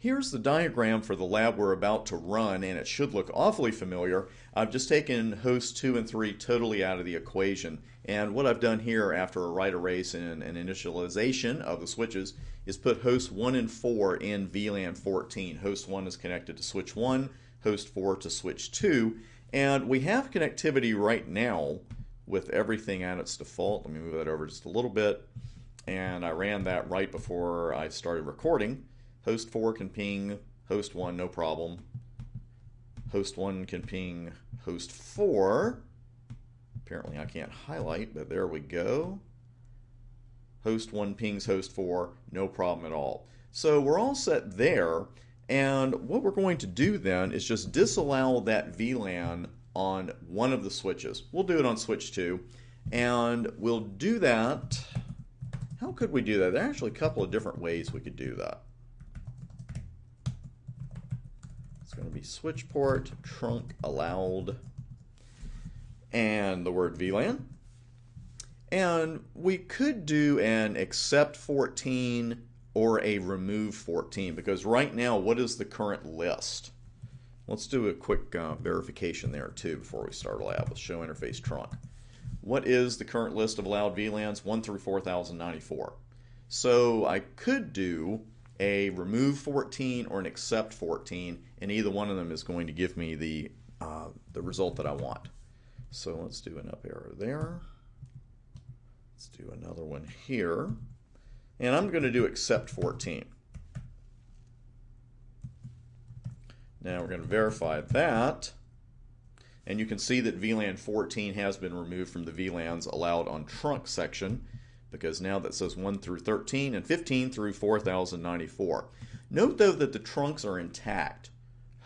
Here's the diagram for the lab we're about to run, and it should look awfully familiar. I've just taken hosts 2 and 3 totally out of the equation. And what I've done here after a write erase and an initialization of the switches is put hosts 1 and 4 in VLAN 14. Host 1 is connected to switch 1, host 4 to switch 2. And we have connectivity right now with everything at its default. Let me move that over just a little bit. And I ran that right before I started recording. Host 4 can ping host 1, no problem. Host 1 can ping host 4. Apparently I can't highlight, but there we go. Host 1 pings host 4, no problem at all. So we're all set there, and what we're going to do then is just disallow that VLAN on one of the switches. We'll do it on switch 2, and we'll do that. How could we do that? There are actually a couple of different ways we could do that. It's going to be switch port, trunk allowed, and the word VLAN. And we could do an accept 14 or a remove 14, because right now, what is the current list? Let's do a quick verification there too before we start a lab with show interface trunk. What is the current list of allowed VLANs? 1 through 4094. So I could do a remove 14 or an accept 14, and either one of them is going to give me the result that I want. So let's do an up arrow there. Let's do another one here. And I'm going to do accept 14. Now we're going to verify that. And you can see that VLAN 14 has been removed from the VLANs allowed on trunk section, because now that says 1 through 13 and 15 through 4094. Note though that the trunks are intact.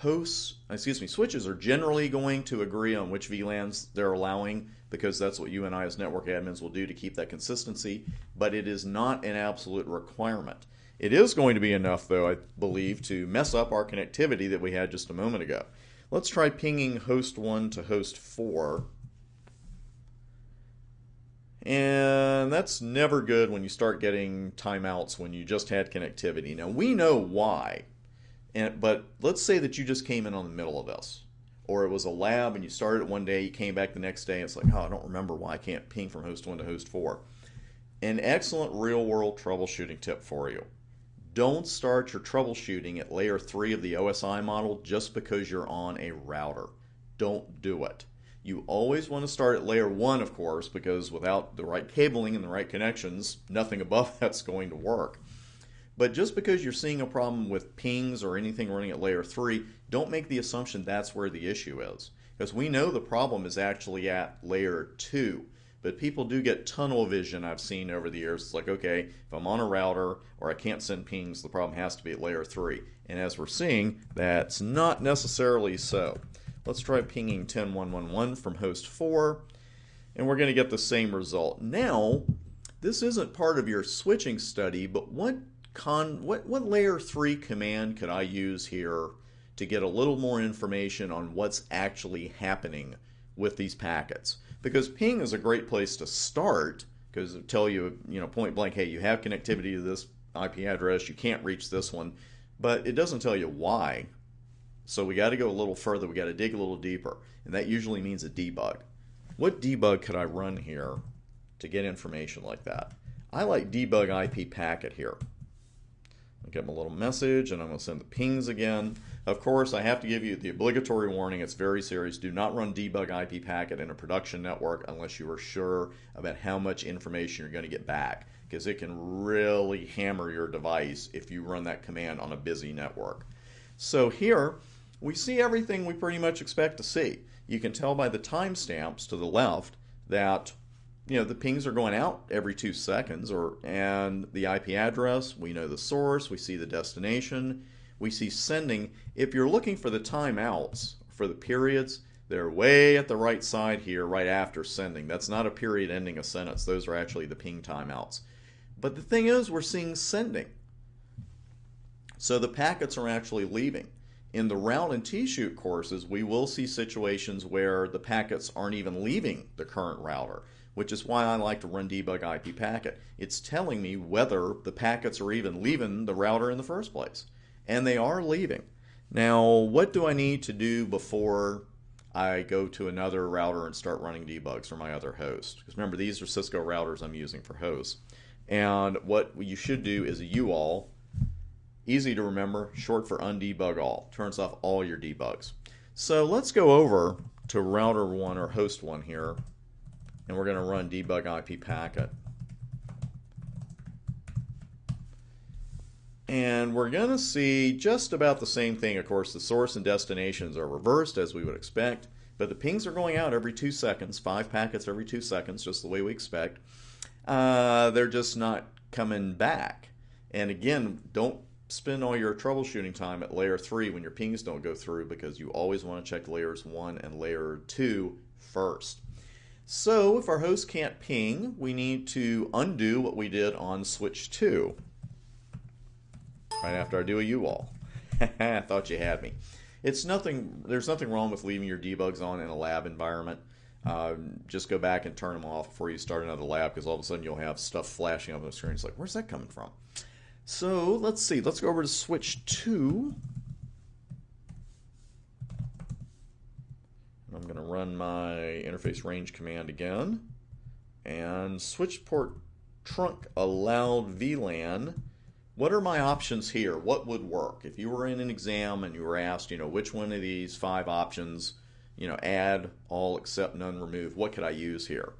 Switches are generally going to agree on which VLANs they're allowing, because that's what you and I as network admins will do to keep that consistency, but it is not an absolute requirement. It is going to be enough though, I believe, to mess up our connectivity that we had just a moment ago. Let's try pinging host 1 to host 4. And that's never good when you start getting timeouts when you just had connectivity. Now we know why, but let's say that you just came in on the middle of this. Or it was a lab and you started it one day, you came back the next day, and it's like, oh, I don't remember why I can't ping from host 1 to host 4. An excellent real-world troubleshooting tip for you. Don't start your troubleshooting at layer 3 of the OSI model just because you're on a router. Don't do it. You always want to start at layer 1, of course, because without the right cabling and the right connections, nothing above that's going to work. But just because you're seeing a problem with pings or anything running at layer 3, don't make the assumption that's where the issue is. Because we know the problem is actually at layer 2. But people do get tunnel vision, I've seen over the years. It's like, okay, if I'm on a router or I can't send pings, the problem has to be at layer 3. And as we're seeing, that's not necessarily so. Let's try pinging 10.1.1.1 from host 4, and we're going to get the same result. Now, this isn't part of your switching study, but what layer 3 command could I use here to get a little more information on what's actually happening with these packets? Because ping is a great place to start, because it'll tell you, point blank, hey, you have connectivity to this IP address, you can't reach this one, but it doesn't tell you why. So we got to go a little further, we got to dig a little deeper, and that usually means a debug. What debug could I run here to get information like that? I like debug IP packet here. I'll get my little message, and I'm going to send the pings again. Of course, I have to give you the obligatory warning. It's very serious. Do not run debug IP packet in a production network unless you are sure about how much information you're going to get back, because it can really hammer your device if you run that command on a busy network. So here, we see everything we pretty much expect to see. You can tell by the timestamps to the left that the pings are going out every 2 seconds, and the IP address, we know the source, we see the destination, we see sending. If you're looking for the timeouts, for the periods, they're way at the right side here, right after sending. That's not a period ending a sentence. Those are actually the ping timeouts. But the thing is, we're seeing sending. So the packets are actually leaving. In the route and T-shoot courses, we will see situations where the packets aren't even leaving the current router, which is why I like to run debug IP packet. It's telling me whether the packets are even leaving the router in the first place. and they are leaving. Now, what do I need to do before I go to another router and start running debugs for my other host? Because remember, these are Cisco routers I'm using for hosts. And what you should do is a UAll, easy to remember, short for undebug all. Turns off all your debugs. So let's go over to router 1 or host 1 here, and we're going to run debug IP packet. And we're going to see just about the same thing. Of course, the source and destinations are reversed as we would expect, but the pings are going out every 2 seconds, 5 packets every 2 seconds, just the way we expect. They're just not coming back. And again, don't spend all your troubleshooting time at layer 3 when your pings don't go through, because you always want to check layers 1 and layer 2 first. So if our host can't ping, we need to undo what we did on switch 2. Right after I do a UAll. I thought you had me. There's nothing wrong with leaving your debugs on in a lab environment. Just go back and turn them off before you start another lab, because all of a sudden you'll have stuff flashing up on the screen. It's like, where's that coming from? So let's see. Let's go over to switch 2. I'm going to run my interface range command again. And switch port trunk allowed VLAN. What are my options here? What would work? If you were in an exam and you were asked, which one of these 5 options, add, all, accept, none, remove, what could I use here?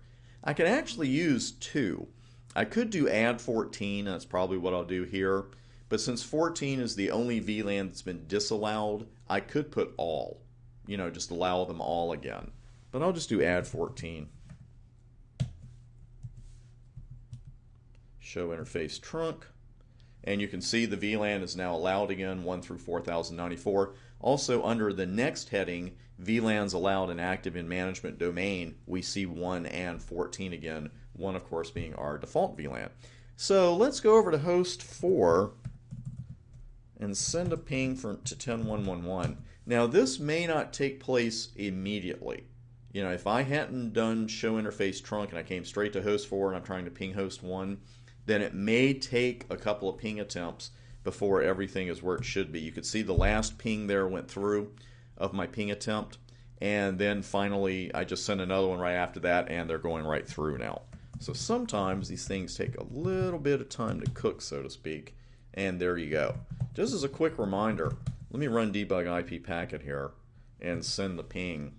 I could actually use 2. I could do add 14, that's probably what I'll do here. But since 14 is the only VLAN that's been disallowed, I could put all, just allow them all again. But I'll just do add 14. Show interface trunk. And you can see the VLAN is now allowed again, 1 through 4094. Also, under the next heading, VLANs allowed and active in management domain, we see 1 and 14 again, 1 of course being our default VLAN. So let's go over to host 4 and send a ping to 10.1.1.1. Now this may not take place immediately. If I hadn't done show interface trunk and I came straight to host 4 and I'm trying to ping host 1, then it may take a couple of ping attempts before everything is where it should be. You could see the last ping there went through of my ping attempt, and then finally I just sent another one right after that, and they're going right through now. So sometimes these things take a little bit of time to cook, so to speak, and there you go. Just as a quick reminder, let me run debug IP packet here and send the ping.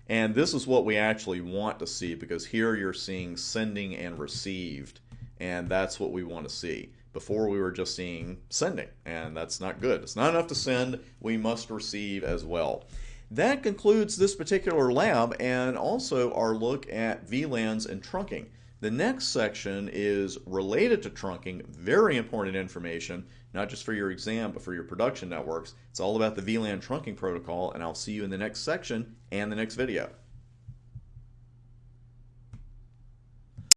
And this is what we actually want to see, because here you're seeing sending and received, and that's what we want to see. Before we were just seeing sending, and that's not good. It's not enough to send, we must receive as well. That concludes this particular lab, and also our look at VLANs and trunking. The next section is related to trunking, very important information, not just for your exam, but for your production networks. It's all about the VLAN trunking protocol, and I'll see you in the next section and the next video.